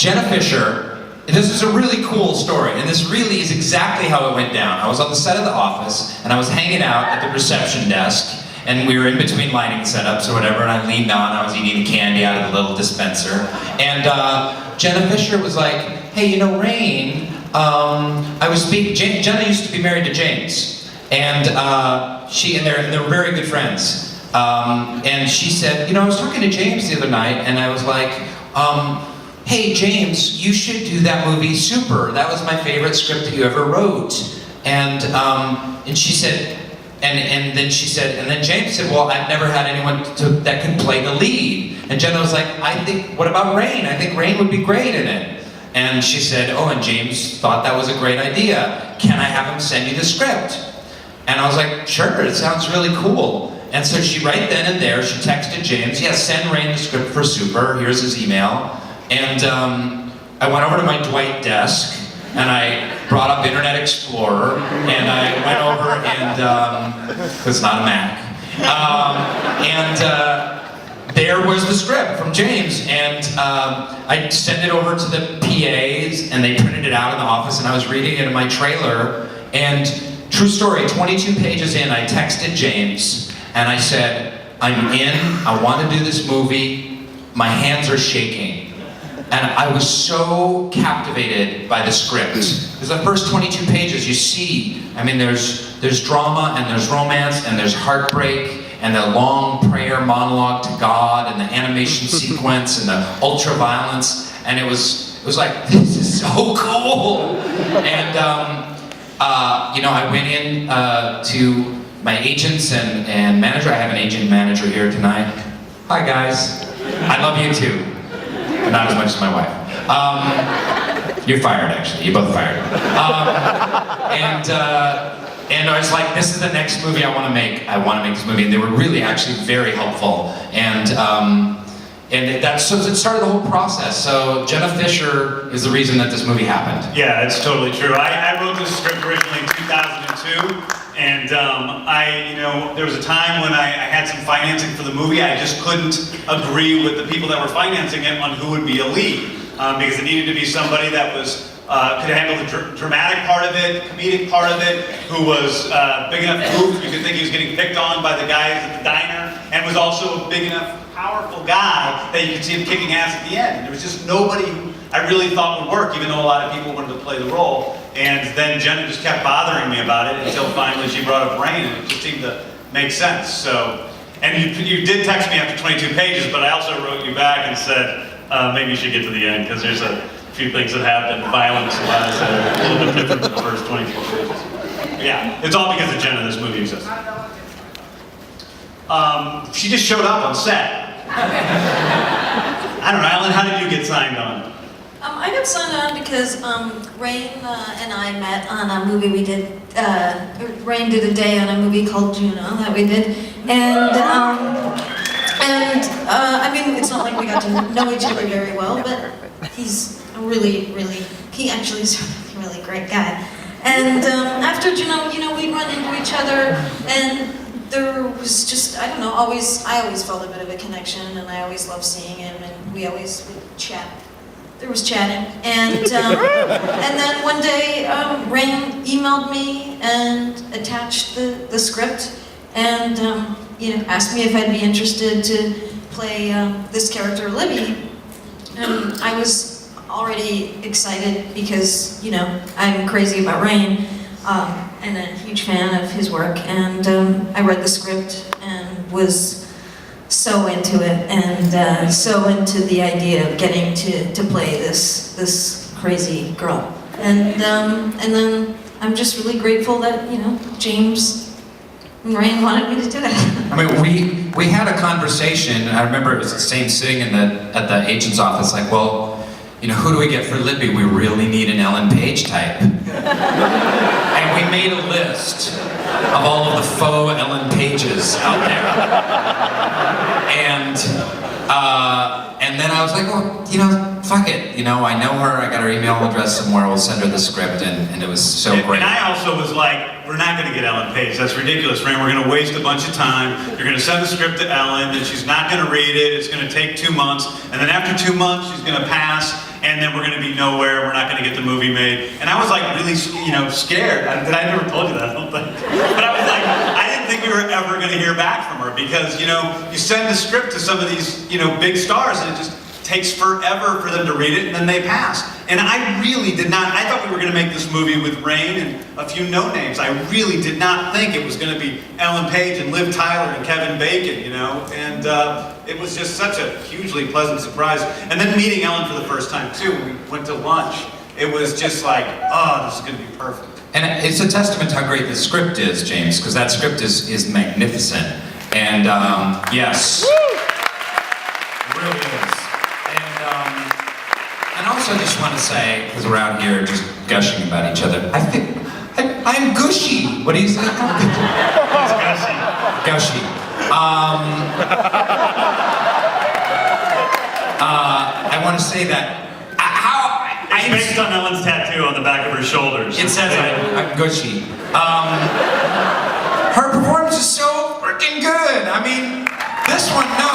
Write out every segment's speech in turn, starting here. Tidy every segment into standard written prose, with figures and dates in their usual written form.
Jenna Fischer, this is a really cool story, and this really is exactly how it went down. I was on the set of The Office, and I was hanging out at the reception desk, and we were in between lighting setups or whatever, and I leaned on, I was eating the candy out of the little dispenser, and Jenna Fischer was like, hey, you know, Rainn, Jenna used to be married to James, and they're very good friends, and she said, you know, I was talking to James the other night, and I was like, hey James, you should do that movie Super. That was my favorite script that you ever wrote. And she said, and then James said, well, I've never had anyone that could play the lead. And Jenna was like, what about Rainn? I think Rainn would be great in it. And she said, oh, and James thought that was a great idea. Can I have him send you the script? And I was like, sure, it sounds really cool. And so she right then and there, she texted James, yeah, send Rainn the script for Super, here's his email. And I went over to my Dwight desk, and I brought up Internet Explorer, and I went over and, it's not a Mac, there was the script from James, and I sent it over to the PAs, and they printed it out in the office, and I was reading it in my trailer, and true story, 22 pages in, I texted James, and I said, I'm in, I want to do this movie, my hands are shaking. And I was so captivated by the script. Because the first 22 pages you see, I mean, there's drama, and there's romance, and there's heartbreak, and the long prayer monologue to God, and the animation sequence, and the ultra violence, and it was like, this is so cool. And you know, I went in to my agents and manager. I have an agent manager here tonight. Hi guys, I love you too. But not as much as my wife. You're fired, actually. You're both fired. And I was like, this is the next movie I want to make. I want to make this movie. And they were really actually very helpful. And so it started the whole process. So Jenna Fischer is the reason that this movie happened. Yeah, it's totally true. I wrote this script originally in 2002. And you know, there was a time when I had some financing for the movie. I just couldn't agree with the people that were financing it on who would be a lead, because it needed to be somebody that was could handle the dramatic part of it, comedic part of it, who was big enough proof you could think he was getting picked on by the guys at the diner, and was also a big enough, powerful guy that you could see him kicking ass at the end. And there was just nobody who I really thought would work, even though a lot of people wanted to play the role. And then Jenna just kept bothering me about it until finally she brought up Rainn, and it just seemed to make sense. So, and you did text me after 22 pages, but I also wrote you back and said, maybe you should get to the end, because there's a few things that happen, violence-wise, that are a little bit different than the first 22 pages. But yeah, it's all because of Jenna this movie exists. She just showed up on set. I don't know, Alan, how did you get signed on? I got signed on because Rainn and I met on a movie we did. Rainn did a day on a movie called Juno that we did, and I mean, it's not like we got to know each other very well, but he's a he actually is a really great guy. And after Juno, you know, we'd run into each other, and there was just, I don't know, I always felt a bit of a connection, and I always loved seeing him, and we always would chat. There was chatting, and then one day Rainn emailed me and attached the script, and you know, asked me if I'd be interested to play this character Libby, and I was already excited because, you know, I'm crazy about Rainn and a huge fan of his work, and I read the script and was so into it, and so into the idea of getting to play this crazy girl, and then I'm just really grateful that, you know, James and Rainn wanted me to do it. I mean, we had a conversation. I remember it was the same sitting at the agent's office, like, well, you know, who do we get for Libby? We really need an Ellen Page type. And we made a list of all of the faux Ellen Pages out there. And then I was like, well, you know, fuck it. You know, I know her, I got her email address somewhere, we'll send her the script, and it was so great. And I also was like, we're not gonna get Ellen Page, that's ridiculous, Rainn. We're gonna waste a bunch of time. You're gonna send the script to Ellen, and she's not gonna read it, it's gonna take 2 months, and then after 2 months, she's gonna pass, and then we're going to be nowhere, we're not going to get the movie made. And I was like really, scared. I never told you that, I don't think. But I was like, I didn't think we were ever going to hear back from her because, you send the script to some of these, big stars and it just takes forever for them to read it and then they pass. And I really did not, I thought we were going to make this movie with Rainn and a few no-names. I really did not think it was going to be Ellen Page and Liv Tyler and Kevin Bacon, and it was just such a hugely pleasant surprise. And then meeting Ellen for the first time too, when we went to lunch, it was just like, oh, this is going to be perfect. And it's a testament to how great the script is, James, because that script is magnificent. And yes, it really is. And also I just want to say, because we're out here just gushing about each other, I think I'm gushy. What do you say? It's gushy. Gushy. I want to say that It's based on Ellen's tattoo on the back of her shoulders. It says I'm gushy. Her performance is so freaking good. I mean, this one, no.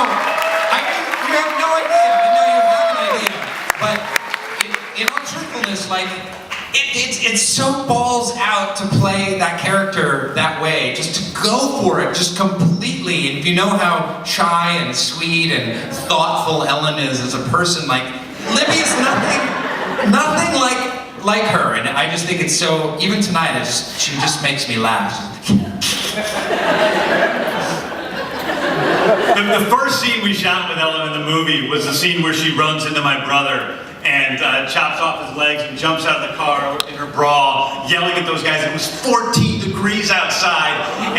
I mean, you have no idea. I know you have an idea. But in all truthfulness, like, it's so balls out to play that character that way. Just to go for it, just completely. And if you know how shy and sweet and thoughtful Ellen is as a person, like, Libby's nothing like her, and I just think it's so. Even tonight, she just makes me laugh. The first scene we shot with Ellen in the movie was the scene where she runs into my brother and chops off his legs and jumps out of the car in her bra, yelling at those guys. It was 14 degrees outside, and